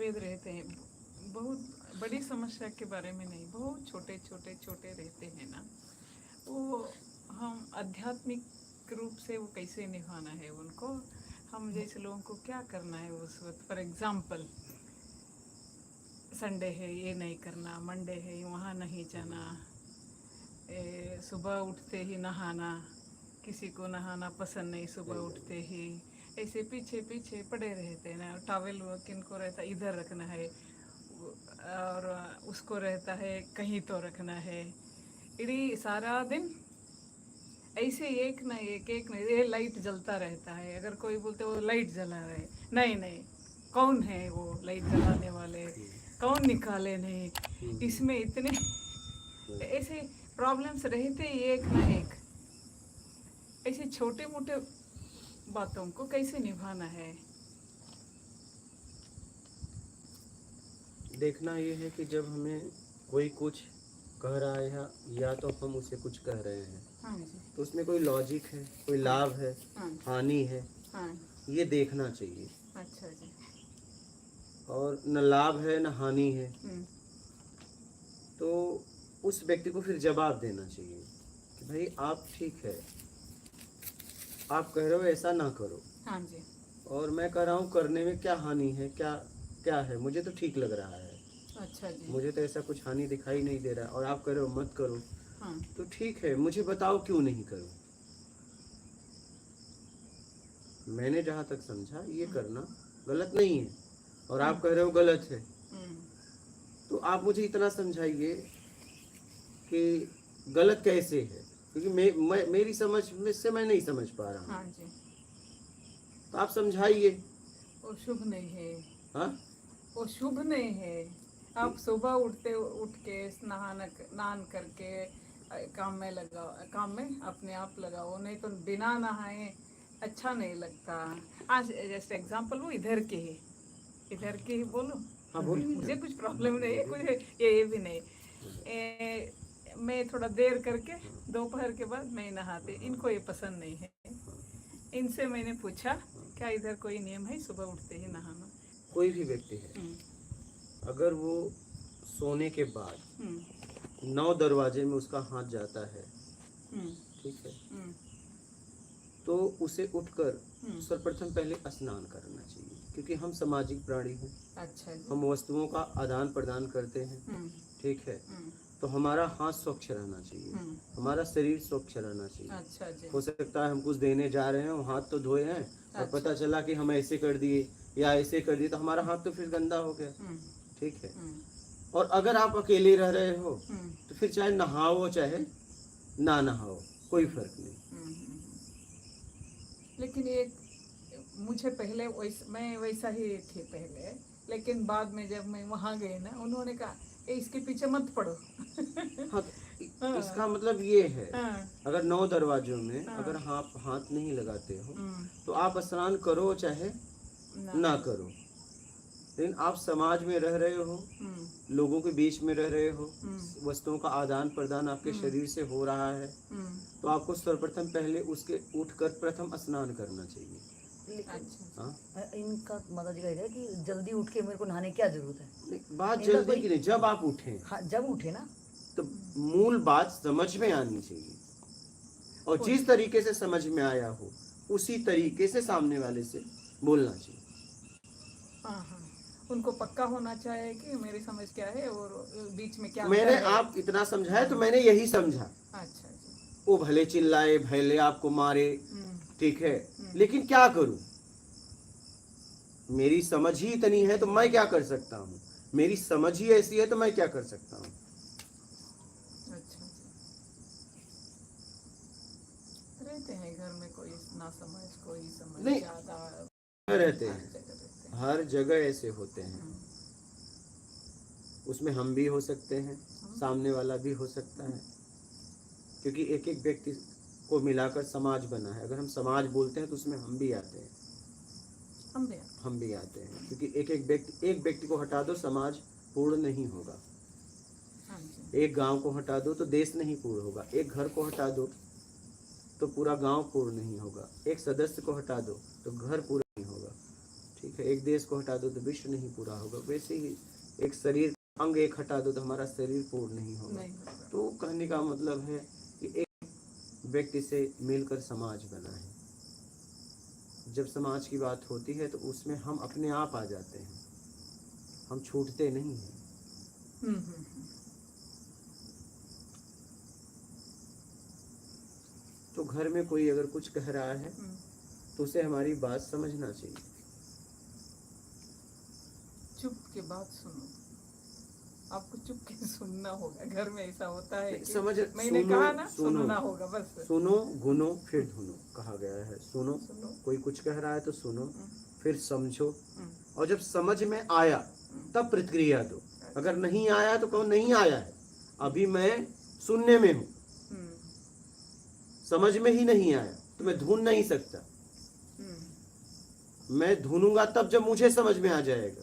मतभेद रहते हैं, बहुत बड़ी समस्या के बारे में नहीं, बहुत छोटे छोटे छोटे रहते हैं ना, वो हम आध्यात्मिक रूप से वो कैसे निभाना है उनको, हम जैसे लोगों को क्या करना है उस वक्त। फॉर एग्जाम्पल, संडे है ये नहीं करना, मंडे है वहाँ नहीं जाना, सुबह उठते ही नहाना, किसी को नहाना पसंद नहीं सुबह उठते ही, ऐसे पीछे पीछे पड़े रहते हैं ना। टॉवेल किनको रहता है इधर रखना है, और उसको रहता है कहीं तो रखना है। इड़ी सारा दिन ऐसे एक ना एक ना ये लाइट जलता रहता है। अगर कोई बोलते वो लाइट जला रहे, नहीं नहीं, कौन है वो लाइट जलाने वाले, कौन निकाले नहीं। इसमें इतने ऐसे प्रॉब्लम्स रहते ही एक ना एक। ऐसे छोटे मोटे बातों को कैसे निभाना है। देखना ये है कि जब हमें कोई कुछ कह रहा है या तो हम उसे कुछ कह रहे हैं, हाँ जी, तो उसमें कोई लॉजिक है, कोई लाभ है, हाँ हानि है, हाँ, ये देखना चाहिए। अच्छा जी, और न लाभ है न हानि है, तो उस व्यक्ति को फिर जवाब देना चाहिए कि भाई आप ठीक है, आप कह रहे हो ऐसा ना करो, हाँ जी, और मैं कह रहा हूँ करने में क्या हानि है, क्या क्या है, मुझे तो ठीक लग रहा है, अच्छा जी, मुझे तो ऐसा कुछ हानि दिखाई नहीं दे रहा है, और आप कह रहे हो मत करो, हाँ, तो ठीक है, मुझे बताओ क्यों नहीं करूँ। मैंने जहाँ तक समझा ये करना गलत नहीं है, और आप कह रहे हो गलत है, तो आप मुझे इतना समझाइए कि गलत कैसे है, क्योंकि मेरी समझ में से मैं नहीं समझ पा रहा हाँ हूँ, जी। तो आप समझाइए। वो शुभ नहीं है, हाँ, वो शुभ नहीं है। आप सुबह उठ के स्नान करके काम में लगाओ, काम में अपने आप लगाओ, नहीं तो बिना नहाए अच्छा नहीं लगता। आज जैसे एग्जांपल वो इधर के ही बोलो। हाँ बोलिए मुझे ना। कुछ प्रॉब्लम नहीं है, कुछ ये भी नहीं। मैं थोड़ा देर करके दोपहर के बाद मैं नहाती, इनको ये पसंद नहीं है। इनसे मैंने पूछा क्या इधर कोई नियम है सुबह उठते ही नहाना। कोई भी व्यक्ति है, अगर वो सोने के बाद 9 दरवाजे में उसका हाथ जाता है, ठीक है, तो उसे उठकर सर्वप्रथम पहले स्नान करना चाहिए, क्योंकि हम सामाजिक प्राणी हैं। अच्छा जी, हम वस्तुओं का आदान प्रदान करते हैं, ठीक है, तो हमारा हाथ स्वच्छ रहना चाहिए, हमारा शरीर स्वच्छ रहना चाहिए। अच्छा जी, हो सकता है हम कुछ देने जा रहे हैं, हाथ तो धोए हैं, और अच्छा। पता चला कि हम ऐसे कर दिए या ऐसे कर दिए, तो हमारा हाथ तो फिर गंदा हो गया, ठीक है। और अगर आप अकेले रह रहे हो तो फिर चाहे नहाओ चाहे ना नहाओ, कोई फर्क नहीं। लेकिन एक मुझे पहले मैं वैसा ही थी पहले, लेकिन बाद में जब मैं वहाँ गई ना, उन्होंने कहा इसके पीछे मत पड़ो। हाँ, हाँ, इसका मतलब ये है, हाँ, अगर 9 दरवाजों में हाँ, अगर आप हाथ नहीं लगाते हो तो आप स्नान करो चाहे ना करो, लेकिन आप समाज में रह रहे हो, लोगों के बीच में रह रहे हो, वस्तुओं का आदान प्रदान आपके शरीर से हो रहा है, तो आपको सर्वप्रथम पहले उसके उठकर प्रथम स्नान करना चाहिए। अच्छा। हाँ, इनका माता जी का है कि जल्दी उठ के मेरे को नहाने की क्या जरूरत है। बात जल्दी की नहीं, जब आप उठे, हाँ, जब उठे ना, तो मूल बात समझ में आनी चाहिए, और जिस तरीके से समझ में आया हो उसी तरीके से सामने वाले से बोलना चाहिए। हाँ हाँ, उनको पक्का होना चाहिए कि मेरी समझ क्या है और बीच में क्या मैंने अंतर है। आप इतना समझाया तो मैंने यही समझा, अच्छा जी, वो भले चिल्लाए भले आपको मारे, ठीक है, लेकिन क्या करूं, मेरी समझ ही इतनी है तो मैं क्या कर सकता हूँ, मेरी समझ ही ऐसी है तो मैं क्या कर सकता हूँ। अच्छा जी। रहते हैं घर में कोई ना समझ, कोई समझ नहीं, ज्यादा रहते हर हैं, जगह रहते हैं। हर जगह ऐसे होते हैं, उसमें हम भी हो सकते हैं, सामने वाला भी हो सकता है, क्योंकि एक एक व्यक्ति को मिलाकर समाज बना है। अगर हम समाज बोलते हैं तो उसमें हम भी आते हैं, हम भी आते हैं, क्योंकि एक व्यक्ति को हटा दो समाज पूर्ण नहीं होगा, एक गांव को हटा दो तो देश नहीं पूर्ण होगा, एक घर को हटा दो तो पूरा गांव पूर्ण नहीं होगा, एक सदस्य को हटा दो तो घर पूरा नहीं होगा, ठीक ठीक है, एक देश को हटा दो तो विश्व नहीं पूरा होगा, वैसे ही एक शरीर अंग एक हटा दो तो हमारा शरीर पूर्ण नहीं होगा। नहीं होगा। तो कहने का मतलब है कि एक व्यक्ति से मिलकर समाज बना है। जब समाज की बात होती है तो उसमें हम अपने आप आ जाते हैं, हम छूटते नहीं हैं। हम्म। तो घर में कोई अगर कुछ कह रहा है हम्म। तो उसे हमारी बात समझना चाहिए। चुप के बात सुनो, आपको चुप के सुनना होगा। घर में ऐसा होता है कि समझ मैंने सुनो, कहा ना, सुनो, सुनना होगा बस। सुनो गुनो फिर धुनो कहा गया है। सुनो, सुनो। कोई कुछ कह रहा है तो सुनो, हम्म। फिर समझो, हम्म। और जब समझ में आया तब प्रतिक्रिया दो। अगर नहीं आया तो कहो नहीं आया है, अभी मैं सुनने में हूँ, हम्म। समझ में ही नहीं आया तो मैं धुन नहीं सकता। हम्म। मैं धुनूंगा तब जब मुझे समझ में आ जाएगा।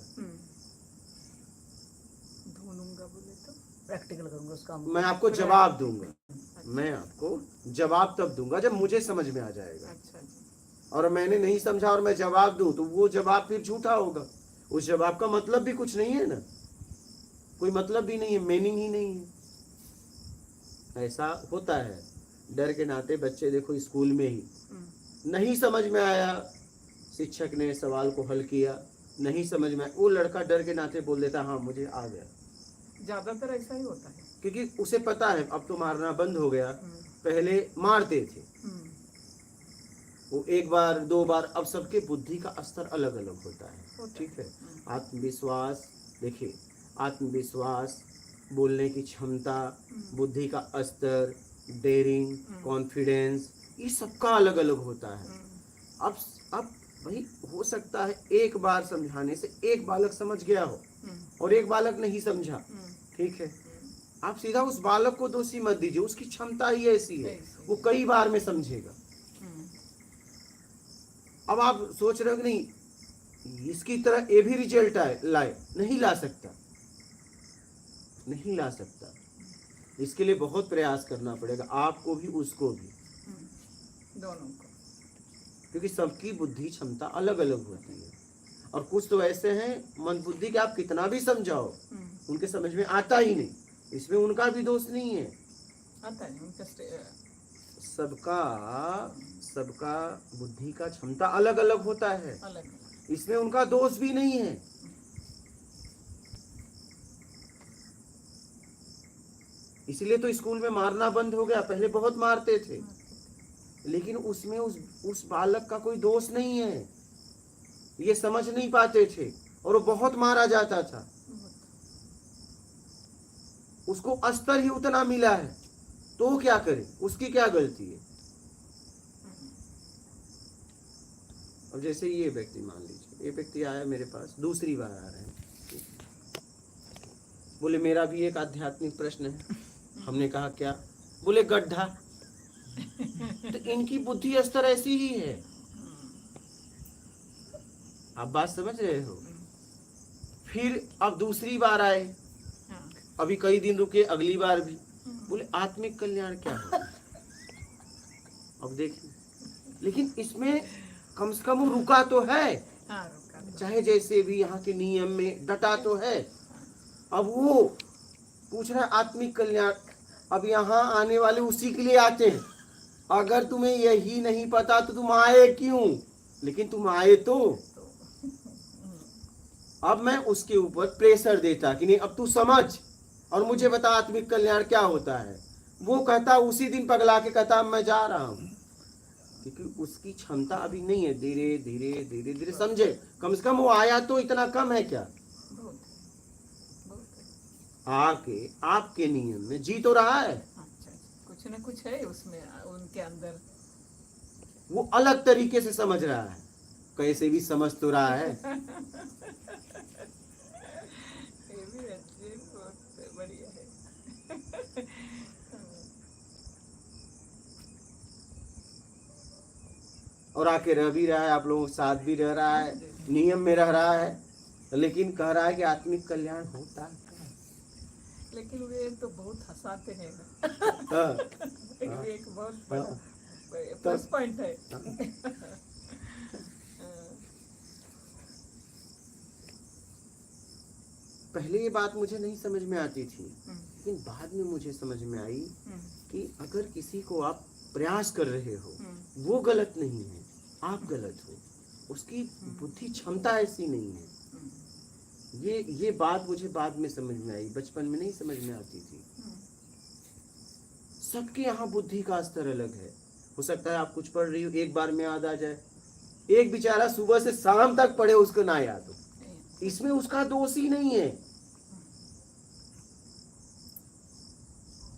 धुनूंगा बोले तो प्रैक्टिकल करूंगा उस काम मैं आपको जवाब दूंगा, मैं आपको जवाब तब दूंगा जब मुझे समझ में आ जाएगा। अच्छा जी। और मैंने नहीं समझा और मैं जवाब दूं तो वो जवाब फिर झूठा होगा। उस जवाब का मतलब भी कुछ नहीं है ना, कोई मतलब भी नहीं है, मीनिंग ही नहीं है। ऐसा होता है। डर के नाते बच्चे देखो स्कूल में ही नहीं समझ में आया, शिक्षक ने सवाल को हल किया, नहीं समझ में आया, वो लड़का डर के नाते बोल देता हाँ मुझे आ गया। ज्यादातर ऐसा ही होता है, क्योंकि उसे पता है अब तो मारना बंद हो गया, पहले मारते थे वो एक बार दो बार, अब सबके बुद्धि का स्तर अलग अलग होता है। ठीक है, आत्मविश्वास, देखिए आत्मविश्वास, बोलने की क्षमता, बुद्धि का स्तर, डेयरिंग, कॉन्फिडेंस, ये सबका अलग अलग होता है। अब भाई हो सकता है एक बार समझाने से एक बालक समझ गया हो और एक बालक नहीं समझा, ठीक है, आप सीधा उस बालक को दोषी मत दीजिए, उसकी क्षमता ही ऐसी है, वो कई बार में समझेगा। अब आप सोच रहे हो कि नहीं इसकी तरह ये भी रिजल्ट आए, लाए, नहीं ला सकता, नहीं ला सकता। इसके लिए बहुत प्रयास करना पड़ेगा, आपको भी उसको भी, दोनों को, क्योंकि सबकी बुद्धि क्षमता अलग अलग होती है। और कुछ तो ऐसे हैं मन बुद्धि के आप कितना भी समझाओ उनके समझ में आता ही नहीं, इसमें उनका भी दोष नहीं है। आता है उनका सबका बुद्धि का क्षमता अलग अलग होता है, अलग, इसमें उनका दोष भी नहीं है। इसलिए तो स्कूल में मारना बंद हो गया, पहले बहुत मारते थे, लेकिन उसमें उस बालक का कोई दोष नहीं है, ये समझ नहीं पाते थे और वो बहुत मारा जाता था, उसको स्तर ही उतना मिला है तो वो क्या करे, उसकी क्या गलती है। अब जैसे ये व्यक्ति मान लीजिए, ये व्यक्ति आया मेरे पास, दूसरी बार आ रहे हैं, बोले मेरा भी एक आध्यात्मिक प्रश्न है। हमने कहा क्या? बोले गड्ढा। तो इनकी बुद्धि स्तर ऐसी ही है, आप बात समझ रहे हो। फिर अब दूसरी बार आए, अभी कई दिन रुके, अगली बार भी बोले आत्मिक कल्याण क्या है। अब देखिए, लेकिन इसमें कम से कम रुका तो है, चाहे जैसे भी यहाँ के नियम में डटा तो है। अब वो पूछ रहा है आत्मिक कल्याण, अब यहाँ आने वाले उसी के लिए आते हैं, अगर तुम्हें यही नहीं पता तो तुम आए क्यों, लेकिन तुम आए तो। अब मैं उसके ऊपर प्रेशर देता कि नहीं अब तू समझ और मुझे बता आत्मिक कल्याण क्या होता है। वो कहता उसी दिन पगला के कहता मैं जा रहा हूँ, क्योंकि उसकी क्षमता अभी नहीं है, धीरे धीरे धीरे धीरे समझे। कम से कम वो आया तो इतना कम है क्या, आके आपके नियम में जी तो रहा है। कुछ न कुछ है उसमें, उनके अंदर वो अलग तरीके से समझ रहा है, कैसे भी समझ तो रहा है। ये भी बहुत बढ़िया है। और आके रह भी रहा है, आप लोगों के साथ भी रह रहा है, नियम में रह रहा है, लेकिन कह रहा है कि आत्मिक कल्याण होता है। लेकिन वे तो बहुत हंसाते हैं हाँ, एक बहुत बड़ा प्लस पॉइंट है। पहले ये बात मुझे नहीं समझ में आती थी, लेकिन बाद में मुझे समझ में आई कि अगर किसी को आप प्रयास कर रहे हो, वो गलत नहीं है, आप गलत हो, उसकी बुद्धि क्षमता ऐसी नहीं है। ये बात मुझे बाद में समझ में आई, बचपन में नहीं समझ में आती थी। सबके यहाँ बुद्धि का स्तर अलग है। हो सकता है आप कुछ पढ़ रही हो, एक बार में याद आ जाए, एक बेचारा सुबह से शाम तक पढ़े, उसको ना याद हो, इसमें उसका दोष ही नहीं है।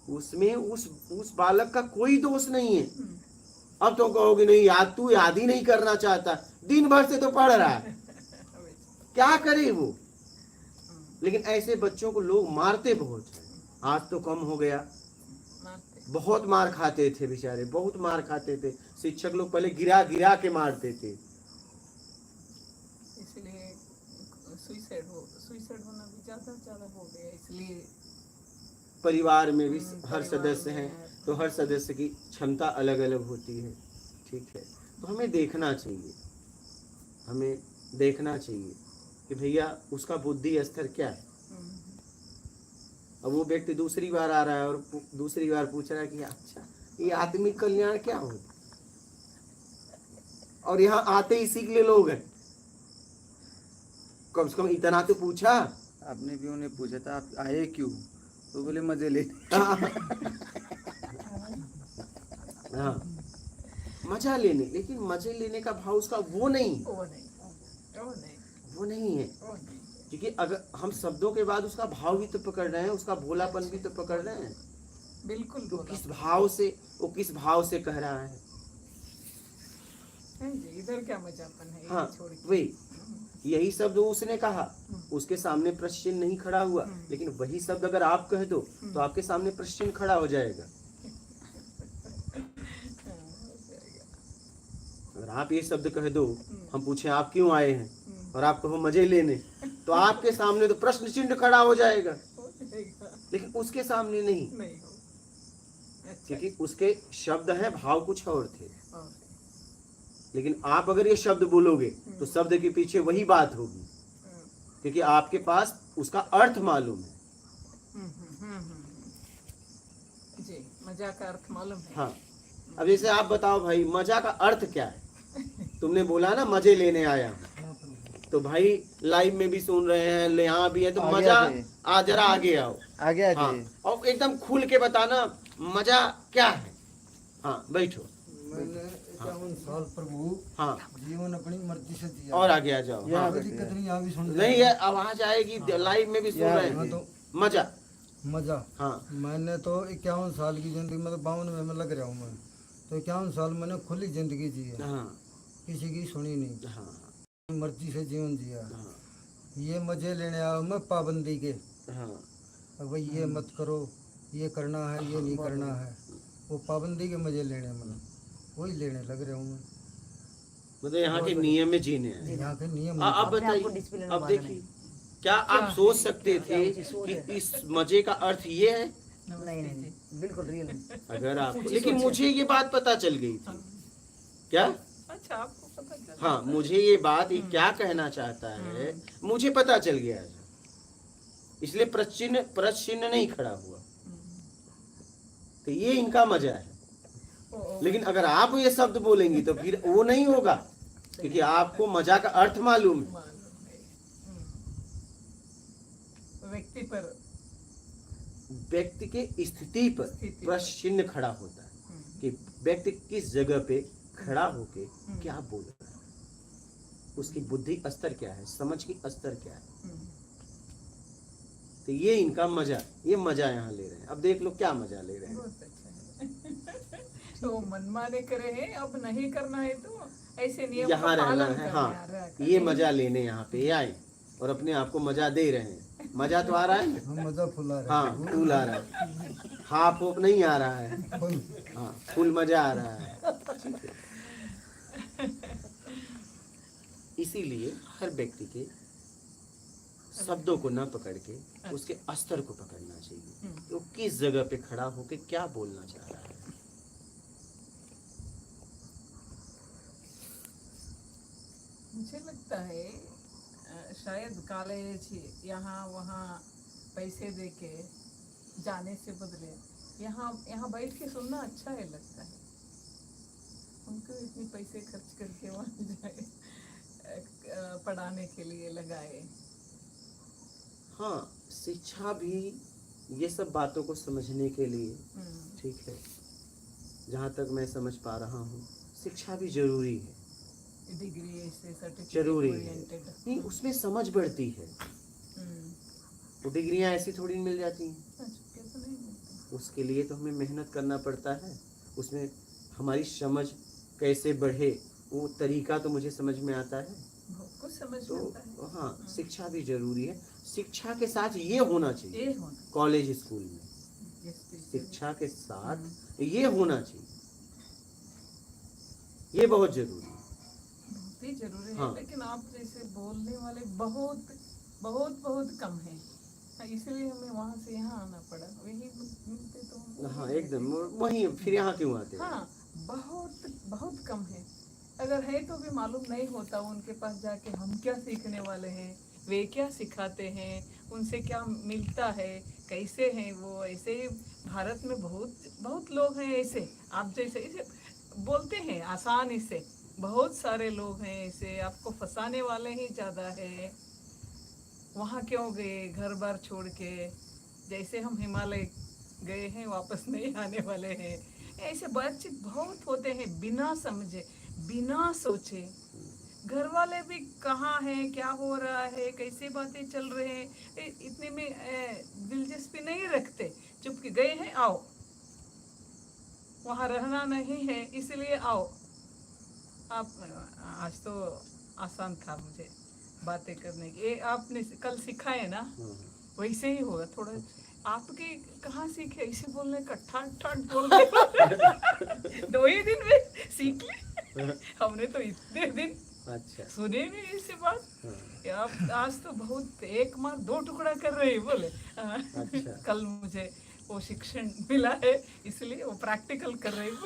उसमें उस बालक का कोई दोष नहीं है। अब तो कहोगे नहीं याद, तू याद ही नहीं करना चाहता, दिन भर से तो पढ़ रहा है, क्या करे वो। लेकिन ऐसे बच्चों को लोग मारते बहुत हैं। आज तो कम हो गया, बहुत मार खाते थे बेचारे, बहुत मार खाते थे। शिक्षक लोग पहले गिरा गिरा के मारते थे। इसलिए सुसाइड होना भी ज्यादा हो गया। इसलिए परिवार में भी हर सदस्य हैं, तो हर सदस्य की क्षमता अलग अलग होती है, ठीक है। तो हमें देखना चाहिए कि भैया उसका बुद्धि स्तर क्या है। अब वो व्यक्ति दूसरी बार आ रहा है और दूसरी बार पूछ रहा है कि अच्छा ये आत्मिक कल्याण क्या होता, और यहाँ आते ही सीख ले लोग हैं। कम से कम इतना तो पूछा। आपने भी उन्हें पूछा था आप आए क्यों, तो बोले मजे ले। हाँ, मजा लेने, लेकिन मजे लेने का भाव उसका वो नहीं है। क्योंकि अगर हम शब्दों के बाद उसका भाव भी तो पकड़ रहे हैं, उसका भोलापन भी तो पकड़ रहे हैं। बिल्कुल। तो किस भाव से कह रहा है। इधर क्या मजापन है। हाँ, वही यही शब्द उसने कहा, उसके सामने प्रश्न चिन्ह नहीं खड़ा हुआ, लेकिन वही शब्द अगर आप कह दो तो आपके सामने प्रश्न चिन्ह खड़ा हो जाएगा। अगर आप ये शब्द कह दो, हम पूछे आप क्यों आए हैं, और आप कहो मजे लेने, तो आपके सामने तो प्रश्न चिन्ह खड़ा हो जाएगा, लेकिन उसके सामने नहीं। क्योंकि उसके शब्द हैं, भाव कुछ और थे। लेकिन आप अगर ये शब्द बोलोगे तो शब्द के पीछे वही बात होगी, क्योंकि आपके पास उसका अर्थ मालूम है। जी, मजा का अर्थ मालूम है। हाँ, अब जैसे आप बताओ भाई मजा का अर्थ क्या है। तुमने बोला ना मजे लेने आया हूं, तो भाई लाइव में भी सुन रहे हैं, यहाँ भी है, तो मजा जरा आगे आओ, आगे आ हाँ, जाइए। और एकदम खुल के बताना मजा क्या है। हाँ बैठो। मैंने 51 साल प्रभु हाँ, जीवन अपनी मर्जी से दिया। और आगे आ जाओ। हाँ, कोई दिक्कत नहीं, यहाँ भी सुन नहीं ये आवाज आएगी, लाइव में भी सुन रहे हाँ, हैं। तो मजा। मजा। हाँ, मैंने तो 51 साल की जिंदगी, मतलब 52 में मैं लग रहा हूँ मैं, तो 51 साल मैंने खुली जिंदगी जी है, हाँ, किसी की सुनी नहीं, हाँ, मर्जी से जीवन जिया। हाँ, ये मजे लेने आया मैं पाबंदी के, हाँ, अब भाई ये मत करो, ये करना है, ये नहीं करना है, वो पाबंदी के मजे लेने मतलब वही लेने लग रहा हूँ मैं। मतलब यहाँ के नियम में जीने हैं। यहाँ के नियम अब अपने आप को बताइए, discipline अब में देखिए, क्या आप सोच सकते थे कि इस मजे का अर्थ ये है? नहीं, बिल्कुल रियल नहीं। अगर आप, लेकिन मुझे ये बात पता चल गई थी। क्या? अच्छा, आपको पता चला? हाँ, मुझे ये बात ये क्या कहना चाहता है मुझे पता चल गया है, इसलिए प्रश्न नहीं खड़ा हुआ। तो ये इनका मजा है। लेकिन अगर आप ये शब्द बोलेंगी तो फिर वो नहीं होगा, क्योंकि आपको मजा का अर्थ मालूम है। व्यक्ति पर, व्यक्ति के स्थिति पर प्रश्न खड़ा होता है कि व्यक्ति किस जगह पे खड़ा होके क्या बोल रहा है, उसकी बुद्धि स्तर क्या है, समझ की स्तर क्या है। तो ये इनका मजा, ये मजा यहाँ ले रहे हैं। अब देख लो क्या मजा ले रहे हैं। बहुत अच्छा है। तो मनमाने करे हैं, अब नहीं करना है तो ऐसे नियम यहाँ का रहना पालन है। करना हाँ, ये मजा लेने यहाँ पे आए और अपने आप को मजा दे रहे हैं। मजा तो आ रहा है ना? हम मजा फुला रहे हाँ, फुल आ रहा है, हाफ ऑफ नहीं आ रहा है। हाँ, फुल मजा आ रहा है। इसीलिए हर व्यक्ति के शब्दों को न पकड़ के उसके स्तर को पकड़ना चाहिए, वो किस जगह पे खड़ा होके क्या बोलना चाह रहा है। मुझे लगता है शायद कॉलेज यहाँ वहाँ पैसे दे के जाने से बदले यहाँ यहाँ बैठ के सुनना अच्छा है लगता है। उनको इतने पैसे खर्च करके वहाँ जाए पढ़ाने के लिए लगाए। हाँ, शिक्षा भी ये सब बातों को समझने के लिए, ठीक है, जहाँ तक मैं समझ पा रहा हूँ शिक्षा भी जरूरी है, डिग्री ऐसे सर्टिफिकेट जरूरी है। ओरिएंटेड। नहीं, उसमें समझ बढ़ती है। वो डिग्रियां ऐसी थोड़ी मिल जाती हैं, तो नहीं मिलता। उसके लिए तो हमें मेहनत करना पड़ता है। उसमें हमारी समझ कैसे बढ़े वो तरीका तो मुझे समझ में आता है। बहुत कुछ समझ तो में आता है। हाँ, शिक्षा भी जरूरी है। शिक्षा के साथ ये होना चाहिए ये होना कॉलेज स्कूल में, शिक्षा के साथ ये होना चाहिए, ये बहुत जरूरी है। बहुत ही जरूरी है। हाँ। लेकिन आप जैसे बोलने वाले बहुत बहुत बहुत कम है, इसलिए हमें वहाँ से यहाँ आना पड़ा। वही मिलते तो हम हाँ, एकदम वही, फिर यहाँ क्यों आते हैं? हाँ, बहुत बहुत कम है। अगर है तो भी मालूम नहीं होता उनके पास जाके हम क्या सीखने वाले हैं, वे क्या सिखाते हैं, उनसे क्या मिलता है, कैसे हैं वो। ऐसे ही भारत में बहुत बहुत लोग हैं ऐसे, आप जैसे ऐसे बोलते हैं आसानी से। बहुत सारे लोग हैं ऐसे, आपको फंसाने वाले ही ज़्यादा है। वहाँ क्यों गए घर बार छोड़ के, जैसे हम हिमालय गए हैं वापस नहीं आने वाले हैं। ऐसे बातचीत बहुत होते हैं बिना समझे बिना सोचे। घर वाले भी कहाँ हैं, क्या हो रहा है, कैसे बातें चल रहे हैं, इतने में दिलचस्पी नहीं रखते। चुप के गए हैं, आओ, वहाँ रहना नहीं है इसलिए आओ। आप आज तो आसान था मुझे बातें करने की। ये आपने कल सिखाए ना, वैसे ही होगा थोड़ा। आपके कहाँ सीखे ऐसे बोलने का, ठाट ठाट बोलने का? 2 ही दिन में सीख ले। हमने तो इतने दिन अच्छा, सुने नहीं ऐसी बात। आप आज तो बहुत एक मार 2 टुकड़ा कर रहे हैं बोले। अच्छा। कल मुझे वो शिक्षण मिला है इसलिए वो प्रैक्टिकल कर रहे हैं।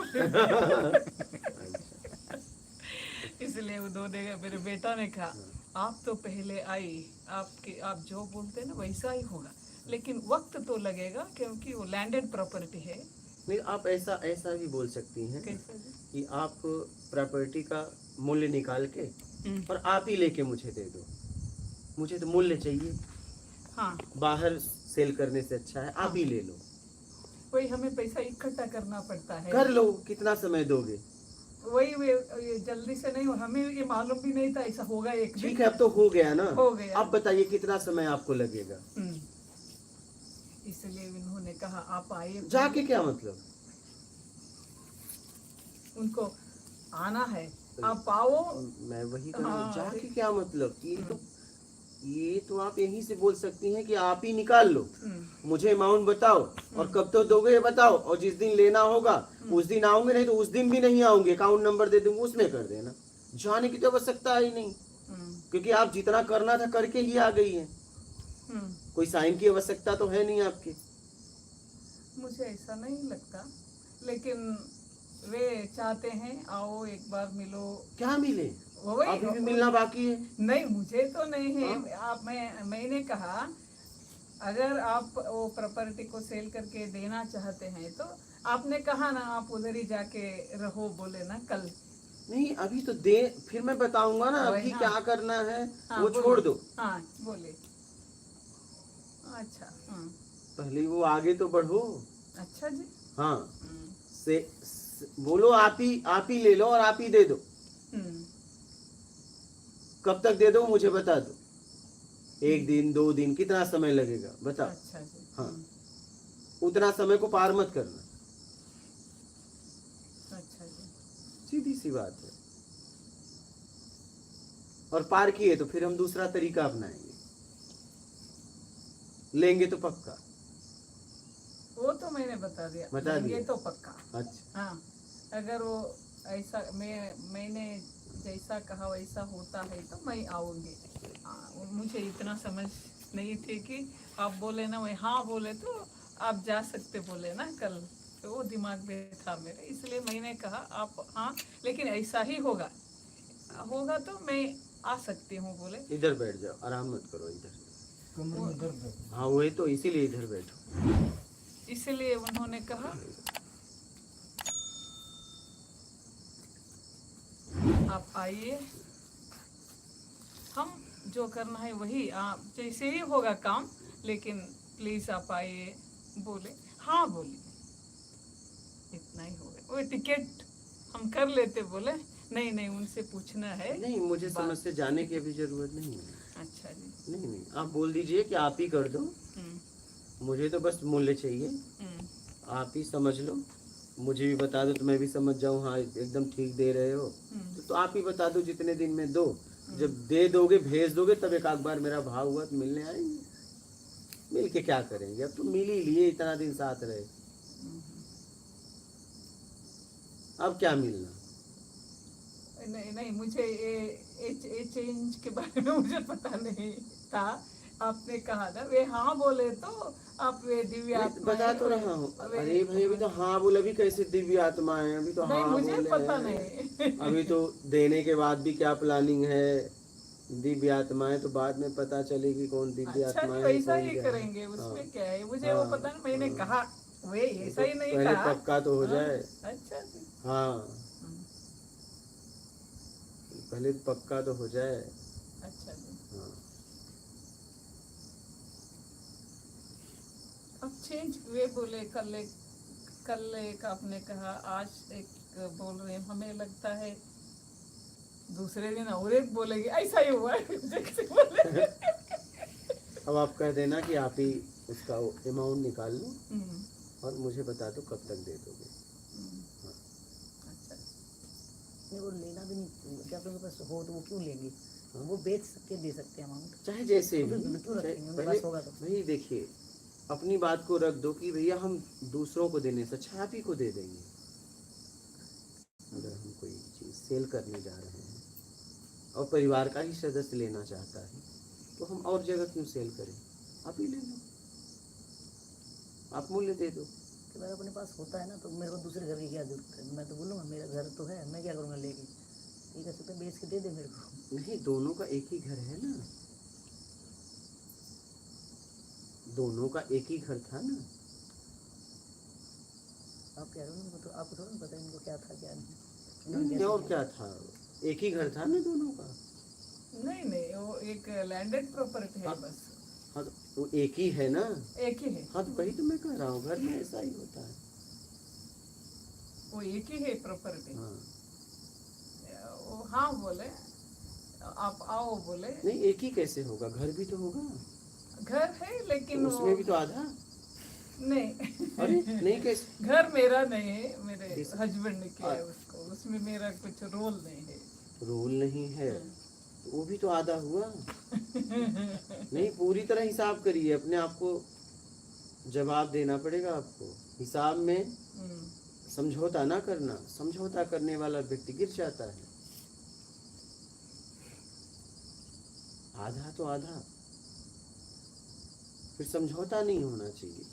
इसलिए वो 2 ने, मेरे बेटा ने कहा आप तो पहले आई, आप जो बोलते हैं ना वैसा ही होगा, लेकिन वक्त तो लगेगा क्योंकि वो लैंडेड प्रॉपर्टी है। नहीं, आप ऐसा भी बोल सकती हैं कैसा जी? कि आप प्रॉपर्टी का मूल्य निकाल के और आप ही लेके मुझे दे दो। मुझे तो मूल्य चाहिए, हाँ, बाहर सेल करने से अच्छा है आप ही ले लो। वही हमें पैसा इकट्ठा करना पड़ता है। कर लो, कितना समय दोगे? वही ये जल्दी से नहीं हो, हमें ये मालूम भी नहीं था ऐसा होगा एक दिन। ठीक है, अब तो हो गया ना, हो गया। अब बताइए कितना समय आपको लगेगा? इसलिए उन्होंने कहा आप आइए। जाके क्या मतलब? उनको आना है, आप आओ। मैं वही कह रहा हूँ, हाँ, जाके क्या मतलब? ये तो आप यहीं से बोल सकती हैं कि आप ही निकाल लो, मुझे अमाउंट बताओ और कब तो दोगे ये बताओ, और जिस दिन लेना होगा उस दिन आऊंगे, नहीं तो उस दिन भी नहीं आऊंगे, अकाउंट नंबर दे दूंगा उसमें कर देना। जाने की तो आवश्यकता ही नहीं, क्योंकि आप जितना करना था करके ही आ गई है। कोई साइन की आवश्यकता तो है नहीं आपकी। मुझे ऐसा नहीं लगता, लेकिन वे चाहते हैं आओ एक बार मिलो। क्या मिले? वही अभी भी मिलना बाकी है। नहीं, मुझे तो नहीं है। आप मैंने कहा अगर आप वो प्रॉपर्टी को सेल करके देना चाहते हैं तो आपने कहा ना आप उधर ही जाके रहो, बोले ना कल। नहीं, अभी तो दे, फिर मैं बताऊंगा ना वही, अभी हाँ। क्या करना है, हाँ, वो छोड़ दो। हाँ बोले। अच्छा, पहले वो आगे तो बढ़ो। अच्छा जी। हाँ, बोलो आप ही ले लो और आप ही दे दो। कब तक दे दो मुझे बता दो, 1 दिन 2 दिन कितना समय लगेगा बताओ। अच्छा जी। हाँ, उतना समय को पार मत करना। अच्छा जी। सीधी सी बात है। और पार किए तो फिर हम दूसरा तरीका अपनाएंगे, लेंगे तो पक्का। वो तो मैंने बता दिया, ये तो पक्का। अच्छा, हाँ, अगर वो ऐसा मैंने जैसा कहा वैसा होता है तो मैं आऊंगी। मुझे इतना समझ नहीं थी कि आप बोले ना मैं हाँ बोले तो आप जा सकते बोले ना कल, तो वो दिमाग में था मेरे, इसलिए मैंने कहा आप हाँ, लेकिन ऐसा ही होगा तो मैं आ सकती हूँ बोले। इधर बैठ जाओ, आराम मत करो इधर। कमर में दर्द है। हाँ वही तो, इसीलिए इधर बैठो। इसलिए उन्होंने कहा आप आइए, हम जो करना है वही आप जैसे ही होगा काम, लेकिन प्लीज आप आइए बोले। हाँ बोली, इतना ही हो गया। वो टिकट हम कर लेते बोले, नहीं नहीं उनसे पूछना है। नहीं, मुझे समझ से जाने की अभी जरूरत नहीं है। अच्छा जी। नहीं नहीं, आप बोल दीजिए कि आप ही कर दो, मुझे तो बस मूल्य चाहिए, आप ही समझ लो। मुझे भी बता दो तो मैं भी समझ जाऊँ, हाँ एकदम ठीक दे रहे हो। तो आप ही बता दो जितने दिन में दो, जब दे दोगे भेज दोगे तब एक आध बार मेरा भाव हुआ तो मिलने आएंगे। मिल के क्या करेंगे, अब तो मिल ही लिए, इतना दिन साथ रहे, अब क्या मिलना। नहीं नहीं, मुझे ये चेंज के बारे में मुझे पता नहीं था। आपने कहा था वे हाँ बोले तो आप वे दिव्य आत्मा बता तो रहा हूँ। अरे भाई अभी तो हाँ बोले, अभी कैसे दिव्य आत्मा है, अभी तो नहीं हाँ मुझे बोले पता हैं। नहीं। अभी तो देने के बाद भी क्या प्लानिंग है, दिव्य आत्मा है तो बाद में पता चलेगी कौन दिव्य अच्छा आत्मा जी, है वैसा कौन ही क्या है। करेंगे, उसमें हाँ। क्या है, मुझे वो पता नहीं। मैंने कहा वे ऐसा ही नहीं पहले कहा। पक्का तो हो जाए। अच्छा जी। हाँ पहले पक्का तो हो जाए। अच्छा जी। हाँ अब चेंज वे बोले कल एक आपने कहा, आज एक बोल रहे हैं, हमें लगता है दूसरे दिन और एक बोलेगी, ऐसा ही हुआ है। जैसे बोले। अब आप कह देना कि आप ही उसका अमाउंट निकाल लो और मुझे बता दो कब तक दे दोगे। अच्छा। नहीं वो लेना भी नहीं, क्या आपके पास हो तो वो क्यों लेंगे, वो बेच के दे सकते हैं अमाउंट। चाहे जैसे भी, क्यों रखेंगे, उनके पहले पास होगा तो। वही देखिए, अपनी बात को रख दो कि भैया हम दूसरों को देने से अच्छा आप ही को दे देंगे। अगर हम कोई चीज़ सेल करने जा रहे हैं और परिवार का ही सदस्य लेना चाहता है तो हम और जगह क्यों सेल करें, आप ही ले लो, आप मूल्य दे दो। कि अगर अपने पास होता है ना तो मेरे को दूसरे घर की क्या जरूरत है, मैं तो बोलूँगा मेरा घर तो है, मैं क्या करूँगा लेके, ठीक है तो बेच के दे दे मेरे को। नहीं, दोनों का एक ही घर है ना, दोनों का एक ही घर था ना। आप कह रहे हो ना, तो आपको थोड़ा ना पता है इनको क्या था क्या नहीं। नहीं और क्या था, एक ही घर था ना दोनों का। नहीं नहीं, वो एक लैंडेड प्रॉपर्टी है बस। हाँ तो वो एक ही है ना। एक ही है। हाँ तो वही तो मैं कह रहा हूँ, घर में ऐसा ही होता है। वो एक ही है प्रॉपर्टी। हाँ वो हाँ बोले, आप आओ बोले। नहीं, एक ही कैसे होगा, घर भी तो होगा। घर है लेकिन तो उसमें भी तो आधा। नहीं। अरे नहीं कैसे, घर मेरा नहीं है, मेरे हस्बैंड ने किया है उसको, उसमें मेरा कुछ रोल नहीं है। रोल नहीं है तो वो भी तो आधा हुआ। नहीं, पूरी तरह हिसाब करिए, अपने आप को जवाब देना पड़ेगा आपको। हिसाब में समझौता ना करना, समझौता करने वाला व्यक्ति गिर जाता है। आधा तो आधा, फिर समझौता नहीं होना चाहिए।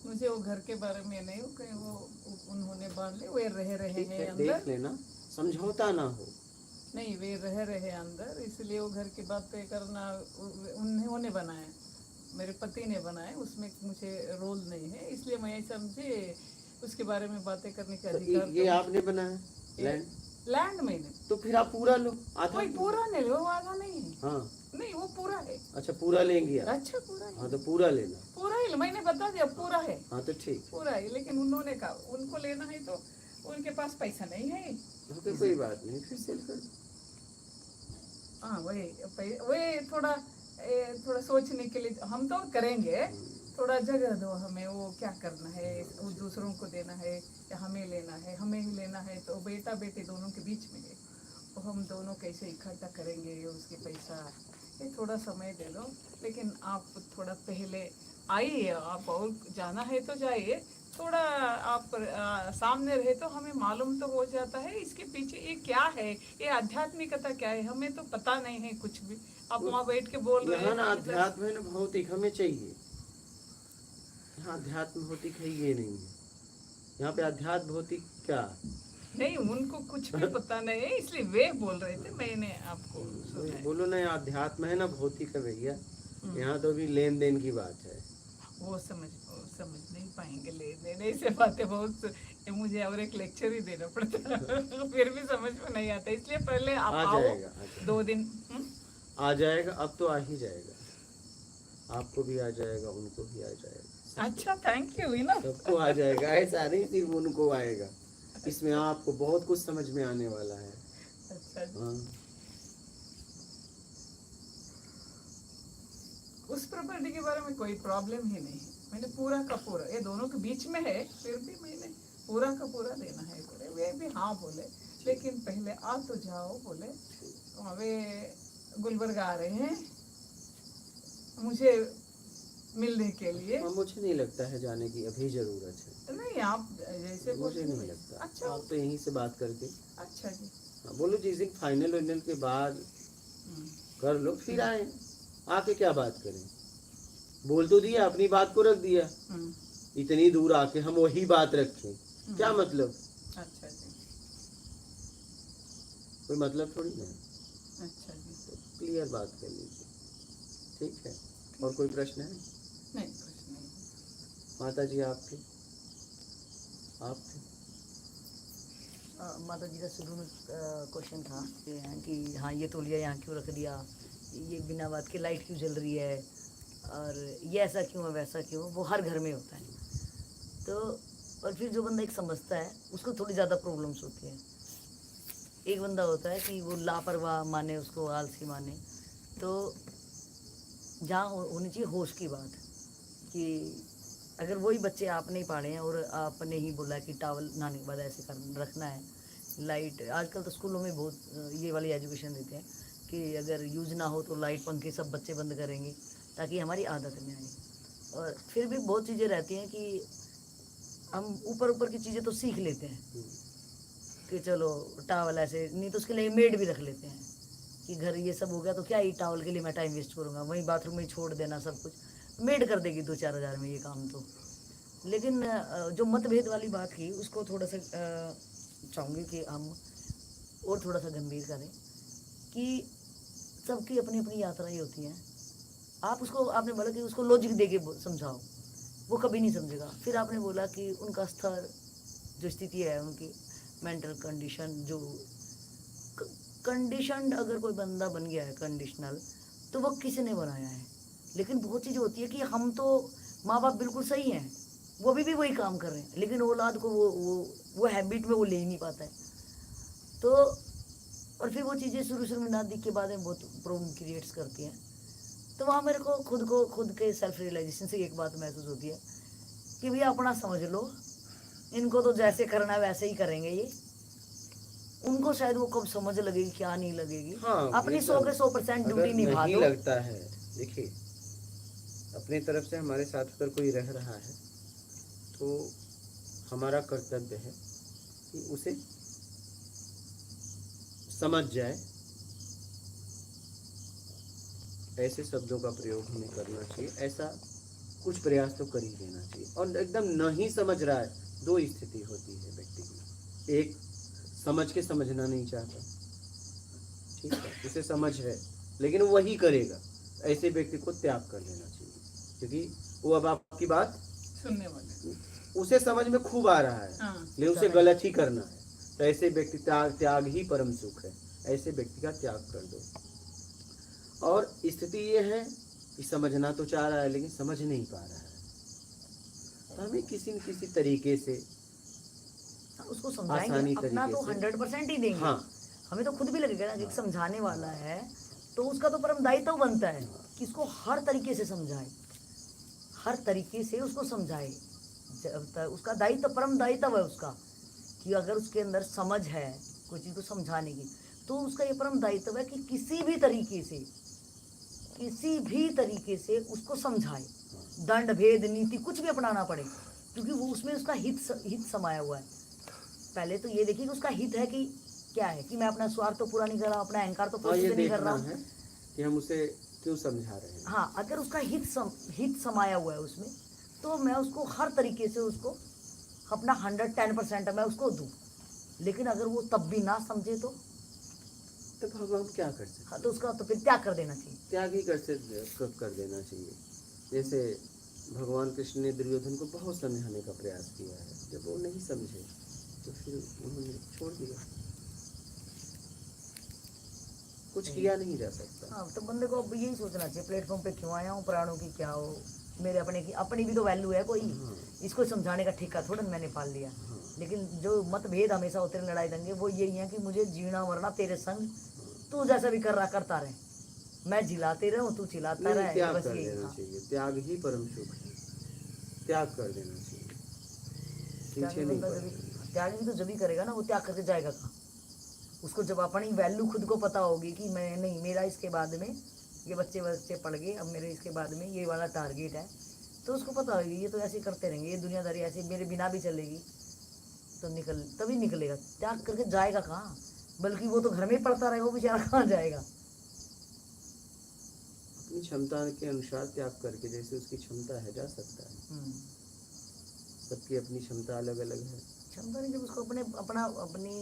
मुझे वो घर के बारे में नहीं, वो उन्होंने बांध ले, वे रहे ठीक हैं है, अंदर। देख लेना, समझौता ना हो। नहीं वे रहे अंदर, इसलिए वो घर की बातें करना उन्होंने बनाया, मेरे पति ने बनाया, उसमें मुझे रोल नहीं है, इसलिए मैं समझे उसके बारे में बातें करने का तो अधिकार ये आपने बनाया लैंड, लैंड मैंने। तो फिर आप पूरा लो, आधा कोई पूरा नहीं, वो आधा नहीं है। हाँ नहीं वो पूरा है। अच्छा पूरा लेंगे आप। अच्छा पूरा है। हाँ तो पूरा लेना। पूरा ही मैंने बता दिया, पूरा है। हाँ तो ठीक, पूरा है, लेकिन उन्होंने कहा उनको लेना है तो उनके पास पैसा नहीं है। हाँ तो कोई बात नहीं, फिर सेल कर दो। हाँ वही थोड़ा सोचने के लिए हम तो करेंगे, थोड़ा जगह दो हमें, वो क्या करना है, वो दूसरों को देना है या हमें लेना है, हमें ही लेना है तो बेटा बेटी दोनों के बीच में है, तो हम दोनों कैसे इकट्ठा करेंगे उसके पैसा, ये थोड़ा समय दे दो। लेकिन आप थोड़ा पहले आइए, आप और जाना है तो जाइए, थोड़ा आप सामने रहे तो हमें मालूम तो हो जाता है इसके पीछे ये क्या है, ये आध्यात्मिकता क्या है, हमें तो पता नहीं है कुछ भी। आप वहाँ बैठ के बोल रहे यहाँ ना हैं अध्यात्म है ना भौतिक, हमें चाहिए। यहाँ अध्यात्म भौतिक है ये नहीं है, यहाँ पे अध्यात्म भौतिक क्या, नहीं, उनको कुछ भी पता नहीं है, इसलिए वे बोल रहे थे, मैंने आपको सुनाया। बोलो ना, ये अध्यात्म है ना, भौतिक है भैया। हम्म। यहाँ तो भी लेन देन की बात है। वो समझ नहीं पाएंगे, ले देने से बातें बहुत, ये मुझे और एक लेक्चर ही देना पड़ता है। फिर भी समझ में नहीं आता, इसलिए पहले आप आ आओ जाएगा, आ जाएगा। 2 दिन। आ जाएगा, अब तो आ ही जाएगा। आपको भी आ जाएगा, उनको भी आ जाएगा, अच्छा, थैंक यू ना। सबको आ जाएगा। ऐसा नहीं सिर्फ उनको आएगा, इसमें आपको बहुत कुछ समझ में आने वाला है। अच्छा जी। हाँ। उस प्रॉपर्टी के बारे में कोई प्रॉब्लम ही नहीं है, मैंने पूरा का पूरा, ये दोनों के बीच में है, फिर भी मैंने पूरा का पूरा देना है। बोले वे भी हाँ बोले, लेकिन पहले आ तो जाओ बोले। वे गुलबर्गा आ रहे हैं मुझे मिलने के लिए। हाँ, मुझे नहीं लगता है जाने की अभी जरूरत है। नहीं, आप जैसे मुझे बोलते नहीं हैं। लगता। अच्छा, आप तो यहीं से बात करके, अच्छा जी। हाँ, बोलो जिस दिन फाइनल वाइनल के बाद हम्म, कर लो, फिर आए। आके क्या बात करें? बोल तो दिया, अपनी बात को रख दिया। हम्म, इतनी दूर आके हम वही बात रखें, क्या मतलब? अच्छा जी। कोई मतलब थोड़ी ना। अच्छा जी। तो क्लियर बात कर लीजिए, ठीक है। और कोई प्रश्न है? नहीं, कुछ नहीं। माता जी आपके माता जी का शुरू में क्वेश्चन था कि हाँ ये तौलिया यहाँ क्यों रख दिया, ये बिना बात के लाइट क्यों जल रही है, और ये ऐसा क्यों है वैसा क्यों, वो हर घर में होता है। तो और फिर जो बंदा एक समझता है उसको थोड़ी ज़्यादा प्रॉब्लम्स होती है। एक बंदा होता है कि वो लापरवाह माने, उसको आलसी माने। तो जहाँ होनी चाहिए होश की बात, कि अगर वही बच्चे आपने ही पाले हैं और आपने ही बोला कि टॉवल नहाने के बाद ऐसे कर रखना है, लाइट आजकल तो स्कूलों में बहुत ये वाली एजुकेशन देते हैं कि अगर यूज ना हो तो लाइट पंखे सब बच्चे बंद करेंगे ताकि हमारी आदत में आए। और फिर भी बहुत चीज़ें रहती हैं कि हम ऊपर ऊपर की चीज़ें तो सीख लेते हैं कि चलो टॉवल ऐसे, नहीं तो उसके लिए मेड भी रख लेते हैं कि घर ये सब हो गया तो क्या ही टॉवल के लिए मैं टाइम वेस्ट करूँगा, वहीं बाथरूम में ही छोड़ देना, सब कुछ मेड कर देगी 2-4 हज़ार में ये काम तो। लेकिन जो मतभेद वाली बात की उसको थोड़ा सा चाहूँगी कि हम और थोड़ा सा गंभीर करें कि सबकी अपनी अपनी यात्राएं होती हैं। आप उसको, आपने बोला कि उसको लॉजिक दे के समझाओ, वो कभी नहीं समझेगा। फिर आपने बोला कि उनका स्तर, जो स्थिति है उनकी मेंटल कंडीशन, जो कंडीशन अगर कोई बंदा बन गया है कंडीशनल, तो वो किसी ने बनाया है। लेकिन बहुत चीज़ें होती है कि हम तो माँ बाप बिल्कुल सही हैं, वो भी वही काम कर रहे हैं, लेकिन औलाद को वो हैबिट में वो ले ही नहीं पाता है। तो और फिर वो चीज़ें शुरू में ना दिख के बाद में बहुत प्रॉब्लम क्रिएट्स करती हैं। तो वहाँ मेरे को खुद के सेल्फ रियलाइजेशन से एक बात महसूस होती है कि भैया अपना समझ लो, इनको तो जैसे करना है वैसे ही करेंगे ये, उनको शायद वो कब समझ लगेगी क्या नहीं लगेगी। हाँ, अपनी 100 के 100% ड्यूटी निभा नहीं दो। लगता है, देखिए अपनी तरफ से हमारे साथ अगर कोई रह रहा है तो हमारा कर्तव्य है कि उसे समझ जाए। ऐसे शब्दों का प्रयोग हमें करना चाहिए, ऐसा कुछ प्रयास तो कर ही देना चाहिए। और एकदम नहीं समझ रहा है, 2 स्थिति होती है व्यक्ति की। एक समझ के समझना नहीं चाहता, ठीक है, उसे समझ है लेकिन वही करेगा, ऐसे व्यक्ति को त्याग कर देना चाहिए, क्योंकि वो अब आपकी बात सुनने वाले, उसे समझ में खूब आ रहा है, हाँ, लेकिन उसे गलत ही करना है। तो ऐसे व्यक्ति त्याग ही परम सुख है, ऐसे व्यक्ति का त्याग कर दो। और स्थिति ये है कि समझना तो चाह रहा है लेकिन समझ नहीं पा रहा है, तो हमें किसी न किसी तरीके से उसको समझाएंगे, आसानी अपना तरीके तो से। 100% ही देंगे। हाँ, हमें तो खुद भी लगेगा ना कि समझाने वाला है तो उसका तो परम दायित्व बनता है कि इसको हर तरीके से समझाए, हर तरीके से उसको समझाए। उसका दायित्व, परम दायित्व है उसका, कि अगर उसके अंदर समझ है कोई चीज़ को समझाने की, तो उसका ये परम दायित्व है कि किसी भी तरीके से उसको समझाए। दंड भेद नीति कुछ भी अपनाना पड़े, क्योंकि वो उसमें उसका हित समाया हुआ है। पहले तो ये देखिए कि उसका हित है कि क्या है, कि मैं अपना स्वार्थ तो पूरा नहीं कर रहा हूँ, अपना अहंकार तो पूरा नहीं कर रहा हूँ, कि हम उसे क्यों समझा रहे हैं। हाँ, अगर उसका हित समाया हुआ है उसमें, तो मैं उसको हर तरीके से उसको अपना 110% मैं उसको दूँ। लेकिन अगर वो तब भी ना समझे तो भगवान क्या कर सकते, हाँ, तो उसका तो फिर त्याग कर देना चाहिए। त्याग ही कर देना चाहिए। जैसे भगवान कृष्ण ने दुर्योधन को बहुत समझाने का प्रयास किया है, जब वो नहीं समझे तो फिर उन्होंने छोड़ दिया, कुछ किया नहीं जा सकता। हाँ, तो बंदे को अब यही सोचना चाहिए, प्लेटफॉर्म पे क्यों आया हूँ, प्राणों की क्या हो, मेरे अपने की अपनी भी तो वैल्यू है कोई। हाँ। इसको समझाने का ठेका थोड़ा मैंने पाल लिया। हाँ। लेकिन जो मतभेद हमेशा होते रहे, लड़ाई दंगे, वो यही है कि मुझे जीना मरना तेरे संग, तू जैसा भी कर रहा करता रहे, मैं जिलाते रहूं तू चिल्लाता नहीं, रहे, त्याग बस कर यही। देना हाँ, चाहिए, त्याग ही परम सुख है, त्याग कर देना चाहिए, पीछे नहीं बंदा पड़ना। जब त्याग भी तो जब ही करेगा ना, वो त्याग करके जाएगा कहाँ। उसको जब अपनी वैल्यू खुद को पता होगी कि मैं नहीं, मेरा इसके बाद में ये बच्चे पढ़ गए, अब मेरे इसके बाद में ये वाला टारगेट है, तो उसको पता होगी ये तो ऐसे करते रहेंगे, ये दुनियादारी ऐसे मेरे बिना भी चलेगी, तो तभी निकलेगा। त्याग करके जाएगा कहाँ, बल्कि वो तो घर में ही पड़ता रहेगा, वो बेचारा कहाँ जाएगा। अपनी क्षमता के अनुसार त्याग करके, जैसे उसकी क्षमता है, जा सकता है। सबकी अपनी क्षमता अलग अलग है। क्षमता नहीं, जब उसको अपनी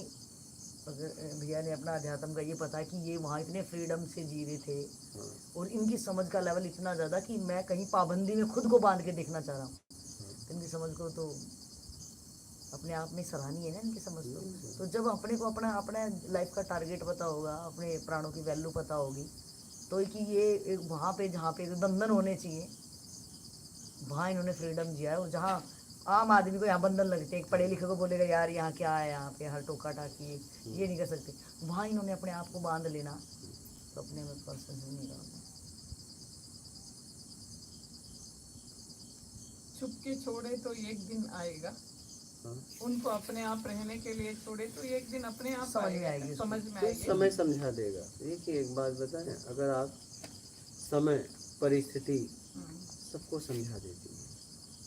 अगर भैया ने अपना अध्यात्म का ये पता है कि ये वहाँ इतने फ्रीडम से जी रहे थे, हाँ। और इनकी समझ का लेवल इतना ज़्यादा कि मैं कहीं पाबंदी में खुद को बांध के देखना चाह रहा हूँ, तो इनकी समझ को तो अपने आप में सराहनीय है ना इनकी समझ तो जब अपने को अपना लाइफ का टारगेट पता होगा, अपने प्राणों की वैल्यू पता होगी, तो कि ये वहाँ पे जहाँ पे बंधन होने चाहिए वहाँ इन्होंने फ्रीडम जिया है। और जहाँ आम आदमी को यहाँ बंधन लगते हैं, एक पढ़े लिखे को बोलेगा यार यहाँ क्या है, यहाँ पे हर टोका टाकी ये नहीं कर सकते, वहाँ इन्होंने अपने आप को बांध लेना, तो अपने में पर्सन नहीं रहा। चुपके छोड़े तो एक दिन आएगा, हाँ। उनको अपने आप रहने के लिए छोड़े तो एक दिन अपने आप समझ में आएगी उसको। समझ में तो आएगी। समय समझा देगा। देखिए एक बात बताएं, अगर आप समय परिस्थिति सबको समझा देती है,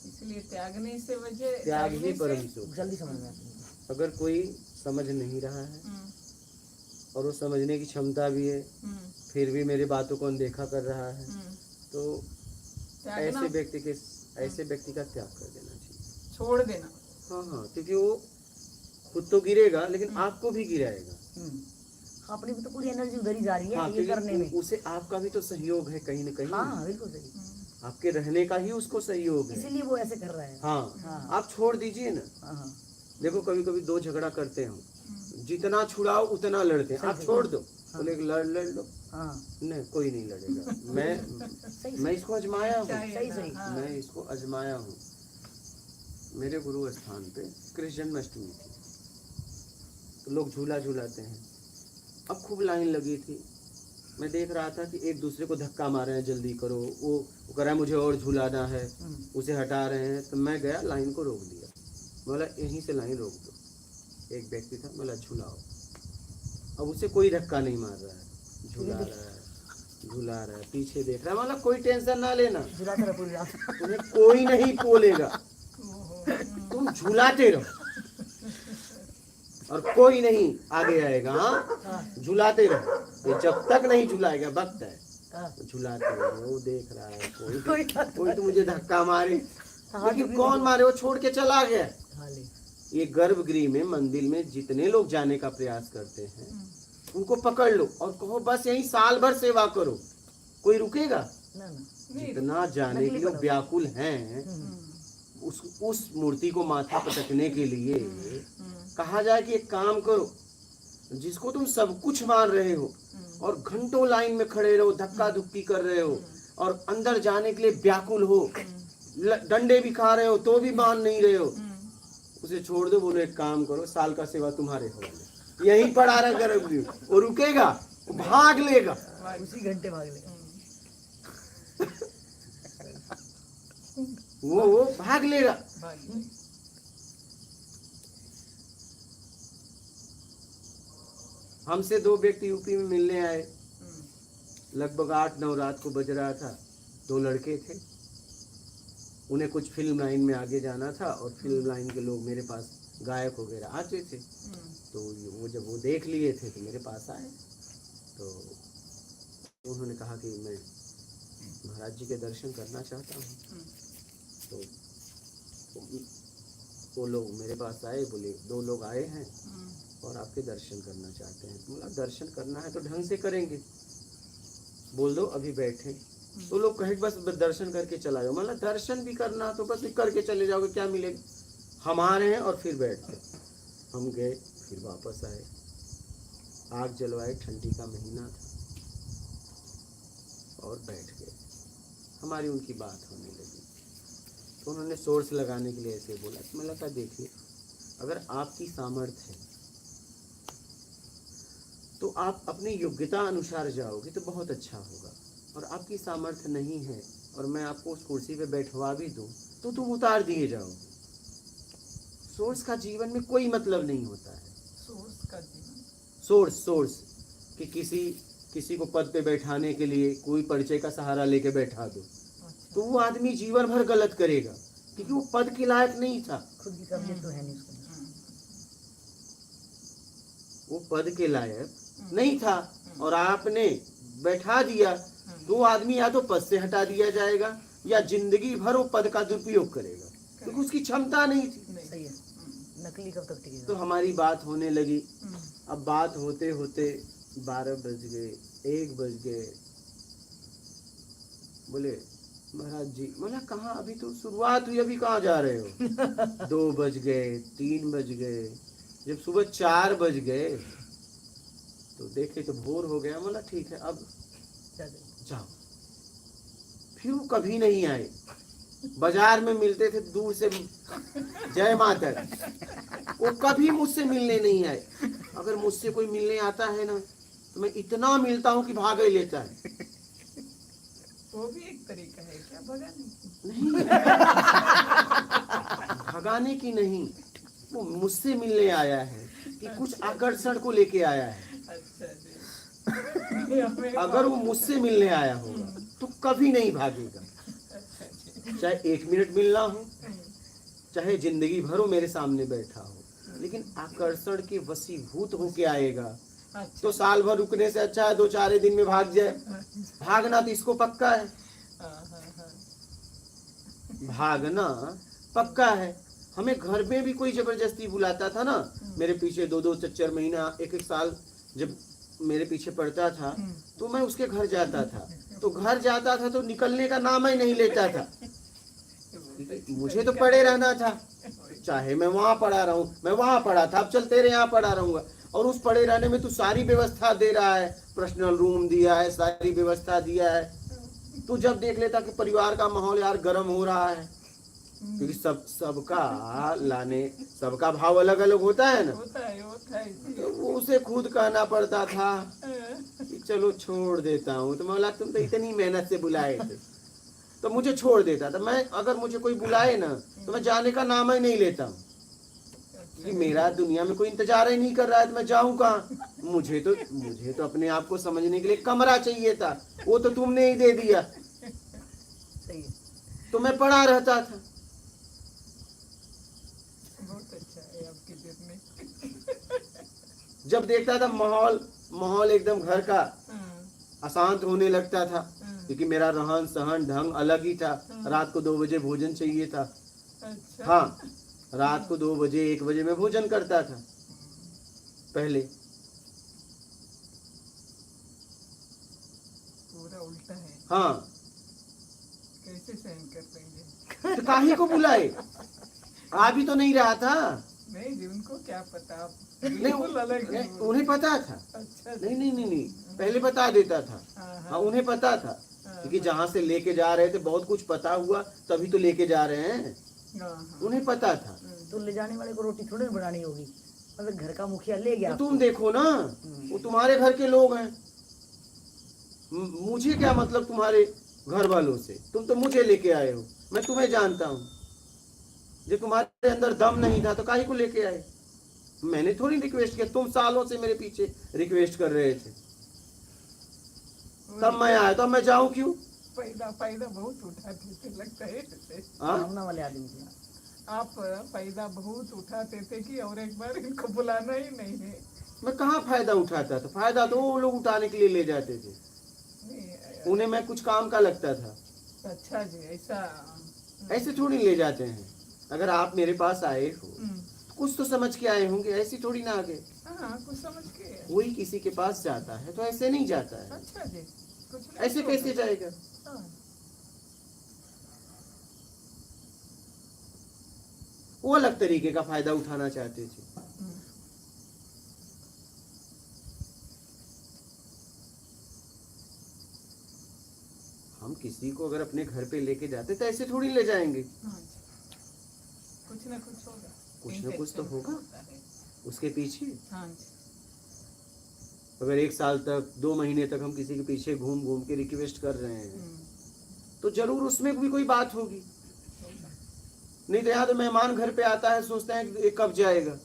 इसलिए त्यागने से वजह त्याग ही परम सुख। जल्दी समझ में आती है। अगर कोई समझ नहीं रहा है और वो समझने की क्षमता भी है, फिर भी मेरी बातों को अनदेखा कर रहा है, तो ऐसे व्यक्ति का त्याग कर देना चाहिए, छोड़ देना। हाँ, क्योंकि वो खुद तो गिरेगा लेकिन आपको भी गिराएगा। अपनी भी तो पूरी एनर्जी उधर ही जा रही है। हाँ, ये करने में उसे आपका भी तो सहयोग है कहीं न कहीं। हाँ, बिल्कुल सही। आपके रहने का ही उसको सहयोग है, इसीलिए वो ऐसे कर रहा है। हाँ। आप छोड़ दीजिए ना। हाँ। देखो कभी कभी दो झगड़ा करते हो, जितना छुड़ाओ उतना लड़ते हैं, आप छोड़ दो, बोले लड़ लो, नहीं कोई नहीं लड़ेगा। मैं इसको आजमाया हूँ, मैं इसको आजमाया हूँ। मेरे गुरु स्थान पे कृष्ण जन्माष्टमी थी, तो लोग झूला झूलाते हैं, अब खूब लाइन लगी थी। मैं देख रहा था कि एक दूसरे को धक्का मार रहे हैं, जल्दी करो, वो कह रहा है मुझे और झूलाना है, उसे हटा रहे हैं। तो मैं गया, लाइन को रोक दिया, बोला यहीं से लाइन रोक दो। एक व्यक्ति था, बोला झूलाओ। अब उसे कोई धक्का नहीं मार रहा है, झूला रहा है, पीछे देख रहा है, बोला कोई टेंशन ना लेना, तुम्हें कोई नहीं बोलेगा, तुम झूलाते रहो और कोई नहीं आगे आएगा। हाँ, झूलाते रहो, ये जब तक नहीं झुलाएगा वक्त है, झुलाते रहो। वो देख रहा है कोई तो मुझे धक्का मारे, लेकिन कौन मारे, वो छोड़ के चला गया। ये गर्भगृह में, मंदिर में जितने लोग जाने का प्रयास करते हैं, उनको पकड़ लो और कहो बस यही साल भर सेवा करो, कोई रुकेगा? जितना जाने के लिए व्याकुल हैं, उस मूर्ति को माथा पटकने के लिए कहा जाए कि एक काम करो, जिसको तुम सब कुछ मान रहे हो और घंटों लाइन में खड़े रहो, धक्का धुक्की कर रहे हो और अंदर जाने के लिए व्याकुल हो, डंडे भी खा रहे हो तो भी मान नहीं रहे हो, उसे छोड़ दो। बोलो एक काम करो, साल का सेवा तुम्हारे हवाले, यहीं पड़ा रहा गर्भगृह, वो रुकेगा, वो भाग लेगा, उसी घंटे भाग लेगा। वो भाग लेगा। हमसे दो व्यक्ति यूपी में मिलने आए, लगभग 8-9 रात को बज रहा था। 2 लड़के थे, उन्हें कुछ फिल्म लाइन में आगे जाना था और फिल्म लाइन के लोग मेरे पास गायक वगैरह आते थे, तो वो जब वो देख लिए थे तो मेरे पास आए। तो उन्होंने कहा कि मैं महाराज जी के दर्शन करना चाहता हूँ। तो वो लोग मेरे पास आए, बोले 2 लोग आए हैं हम्म, और आपके दर्शन करना चाहते हैं। तो बोला दर्शन करना है तो ढंग से करेंगे, बोल दो अभी बैठे। तो लोग कहे बस दर्शन करके चला जाओ। मतलब दर्शन भी करना तो बस करके चले जाओगे, क्या मिलेगा। हम आ रहे हैं और फिर बैठ गए। हम गए फिर वापस आए, आग जलवाए, ठंडी का महीना था और बैठ गए। हमारी उनकी बात होने लगी तो उन्होंने सोर्स लगाने के लिए ऐसे बोला। तो मैंने कहा देखिए, अगर आपकी सामर्थ्य है तो आप अपनी योग्यता अनुसार जाओगे तो बहुत अच्छा होगा, और आपकी सामर्थ्य नहीं है और मैं आपको उस कुर्सी पे बैठवा भी दूं तो तुम उतार दिए जाओगे। सोर्स का जीवन में कोई मतलब नहीं होता है। सोर्स का जीवन। सोर्स कि किसी को पद पे बैठाने के लिए कोई परिचय का सहारा लेके बैठा दो, अच्छा। तो वो आदमी जीवन भर गलत करेगा, क्योंकि वो पद के लायक नहीं था। खुद की काबिलियत तो है नहीं उसको। वो पद के लायक नहीं था और आपने बैठा दिया, तो वो आदमी या तो पद से हटा दिया जाएगा या जिंदगी भर वो पद का दुरुपयोग करेगा, क्योंकि उसकी क्षमता नहीं थी। सही है, नकली कब तक टिकेगा। तो हमारी बात होने लगी। हम्म, अब बात होते होते 12 बज गए, 1 बज गए। बोले महाराज जी, बोला कहाँ, अभी तो शुरुआत हुई, अभी कहाँ जा रहे हो। 2 बज गए, 3 बज गए। जब सुबह 4 बज गए तो देखे तो भोर हो गया। बोला ठीक है अब जाओ। फिर वो कभी नहीं आए। बाजार में मिलते थे दूर से, जय माता दी, वो कभी मुझसे मिलने नहीं आए। अगर मुझसे कोई मिलने आता है ना तो मैं इतना मिलता हूँ कि भाग ही लेता है। वो भी एक तरीका है क्या भगाने की? नहीं, भगाने की नहीं, वो मुझसे मिलने आया है कि कुछ आकर्षण को लेके आया है। अच्छा जी। हमें अगर वो मुझसे मिलने आया होगा तो कभी नहीं भागेगा, अच्छा जी। चाहे 1 मिनट मिलना हो, चाहे जिंदगी भर वो मेरे सामने बैठा हो, लेकिन आकर्षण के वशीभूत होके आएगा। अच्छा। तो साल भर रुकने से अच्छा है 2-4 दिन में भाग जाए। भागना तो इसको पक्का है, हाँ, हाँ, हाँ। भागना पक्का है। हमें घर में भी कोई जबरदस्ती बुलाता था ना, मेरे पीछे 2-2 4 महीना 1-1 साल जब मेरे पीछे पड़ता था तो मैं उसके घर जाता था। तो घर जाता था तो निकलने का नाम ही नहीं लेता था। मुझे तो पड़े रहना था, चाहे मैं वहां पड़ा रहूं, मैं वहां पड़ा था, अब चल तेरे यहाँ पड़ा रहूंगा। और उस पड़े रहने में तू सारी व्यवस्था दे रहा है, पर्सनल रूम दिया है, सारी व्यवस्था दिया है। तू जब देख लेता कि परिवार का माहौल यार गर्म हो रहा है, क्योंकि सबका भाव अलग अलग होता है ना, होता है तो वो उसे खुद कहना पड़ता था कि चलो छोड़ देता हूँ। तो मैं बोला तुम तो इतनी मेहनत से बुलाए थे, तो मुझे छोड़ देता था। मैं अगर मुझे कोई बुलाए ना तो मैं जाने का नाम ही नहीं लेता हूँ, कि मेरा दुनिया में कोई इंतजार ही नहीं कर रहा है तो मैं जाऊँ कहाँ। मुझे तो अपने आप को समझने के लिए कमरा चाहिए था, वो तो तुमने ही दे दिया, सही है। तो मैं पड़ा रहता था। बहुत अच्छा है आपकी जर्नी। जब देखता था माहौल एकदम घर का अशांत होने लगता था, क्योंकि मेरा रहन सहन ढंग अलग ही था। रात को 2 बजे भोजन चाहिए था। अच्छा। हाँ, रात को 2 बजे 1 बजे मैं भोजन करता था पहले। पूरा उल्टा है, हाँ, कैसे सहन कर लेंगे? तो काहे को बुलाए, आ भी तो नहीं रहा था। नहीं जी, उनको क्या पता, आप नहीं, बिल्कुल अलग हैं। उन्हें पता था। अच्छा। नहीं, पहले बता देता था। हाँ, उन्हें पता था, क्योंकि जहाँ से लेके जा रहे थे बहुत कुछ पता हुआ, तभी तो लेके जा रहे हैं। उन्हें पता था। तो ले जाने वाले को रोटी थोड़ी ना बनानी होगी, मतलब घर का मुखिया ले गया। तो तुम देखो ना, वो तुम्हारे घर के लोग हैं, मुझे क्या मतलब तुम्हारे घर वालों से। तुम तो मुझे लेके आए हो, मैं तुम्हें जानता हूँ। जो तुम्हारे अंदर दम नहीं था तो काहे को लेके आए। मैंने थोड़ी रिक्वेस्ट किया, तुम सालों से मेरे पीछे रिक्वेस्ट कर रहे थे, तब मैं आया। तो मैं जाऊं क्यों? फायदा बहुत उठाते थे लगता है ऐसे। सामने वाले आदमी थे। आप फायदा बहुत उठाते थे कि और एक बार इनको बुलाना ही नहीं है। मैं कहाँ फायदा उठाता था, फायदा तो वो लोग उठाने के लिए ले जाते थे, नहीं, उन्हें मैं कुछ काम का लगता था। अच्छा जी, ऐसा ऐसे थोड़ी ले जाते हैं। अगर आप मेरे पास आए हो हम्म, तो कुछ तो समझ के आए होंगे, ऐसी थोड़ी ना आ गए। हाँ कुछ समझ के। कोई किसी के पास जाता है तो ऐसे नहीं जाता है, अच्छा जी, कुछ नहीं ऐसे होगा। कैसे जाएगा? हाँ, वो अलग तरीके का फायदा उठाना चाहते थे। हम्म, हम किसी को अगर अपने घर पे लेके जाते तो ऐसे थोड़ी ले जाएंगे, हाँ जी, कुछ ना कुछ होगा, कुछ ना कुछ तो Intention होगा होता है। उसके पीछे। हाँ जी, अगर 1 साल तक 2 महीने तक हम किसी के पीछे घूम घूम के रिक्वेस्ट कर रहे हैं हम्म, तो जरूर उसमें भी कोई बात होगी। होगा। नहीं तो यहाँ तो मेहमान घर पे आता है, सोचते हैं कि ये कब जाएगा,